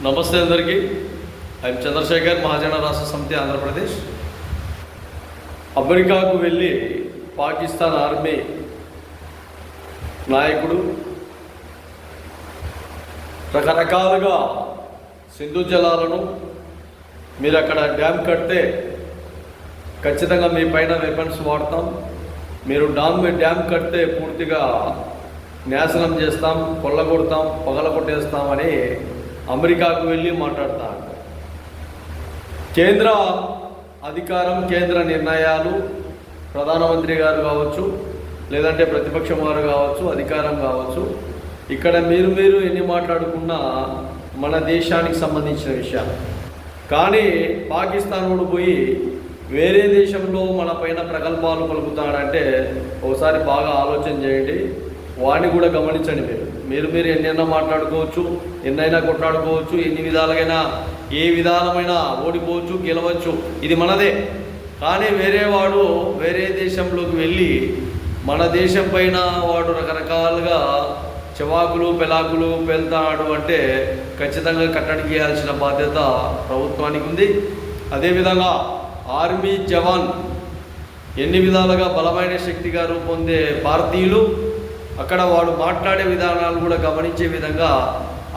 నమస్తే అందరికీ. ఐఎమ్ చంద్రశేఖర్, మహాజన రాష్ట్ర సమితి, ఆంధ్రప్రదేశ్. అమెరికాకు వెళ్ళి పాకిస్తాన్ ఆర్మీ నాయకుడు రకరకాలుగా సింధు జలాలను మీరు అక్కడ డ్యామ్ కడితే ఖచ్చితంగా మీ పైన వెపన్స్ వాడతాం, మీరు డ్యామ్ కడితే పూర్తిగా నాశనం చేస్తాం, కొల్లగొడతాం, పగలగొట్టేస్తామని అమెరికాకు వెళ్ళి మాట్లాడతారు. కేంద్ర అధికారం, కేంద్ర నిర్ణయాలు, ప్రధానమంత్రి గారు కావచ్చు, లేదంటే ప్రతిపక్షం వారు కావచ్చు, అధికారం కావచ్చు, ఇక్కడ మీరు ఎన్ని మాట్లాడుకున్నా మన దేశానికి సంబంధించిన విషయాలు. కానీ పాకిస్తాన్ వాడు పోయి వేరే దేశంలో మన పైన ప్రగల్భాలు పలుకుతాడంటే ఒకసారి బాగా ఆలోచన చేయండి. వాడిని కూడా గమనించండి. మీరు ఎన్నైనా మాట్లాడుకోవచ్చు, ఎన్నైనా కొట్లాడుకోవచ్చు, ఎన్ని విధాలుగైనా ఏ విధాలమైన ఓడిపోవచ్చు, గెలవచ్చు, ఇది మనదే. కానీ వేరే దేశంలోకి వెళ్ళి మన దేశం పైన వాడు రకరకాలుగా చెవాకులు పెలాకులు పెళ్తాడు అంటే ఖచ్చితంగా కట్టడి చేయాల్సిన బాధ్యత ప్రభుత్వానికి ఉంది. అదేవిధంగా ఆర్మీ జవాన్ ఎన్ని విధాలుగా బలమైన శక్తిగా రూపొందే భారతీయులు అక్కడ వాడు మాట్లాడే విధానాలు కూడా గమనించే విధంగా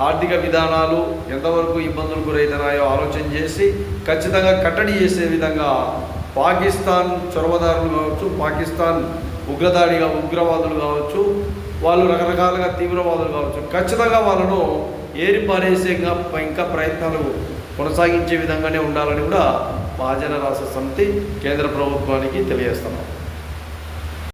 ఆర్థిక విధానాలు ఎంతవరకు ఇబ్బందులు గురవుతున్నాయో ఆలోచన చేసి ఖచ్చితంగా కట్టడి చేసే విధంగా పాకిస్తాన్ చొరవదారులు కావచ్చు, పాకిస్తాన్ ఉగ్రవాదులు కావచ్చు, వాళ్ళు రకరకాలుగా తీవ్రవాదులు కావచ్చు, ఖచ్చితంగా వాళ్ళను ఏరిపారేసే ఇంకా ప్రయత్నాలు కొనసాగించే విధంగానే ఉండాలని కూడా మహాజన రాష్ట్ర సమితి కేంద్ర ప్రభుత్వానికి తెలియజేస్తున్నాం.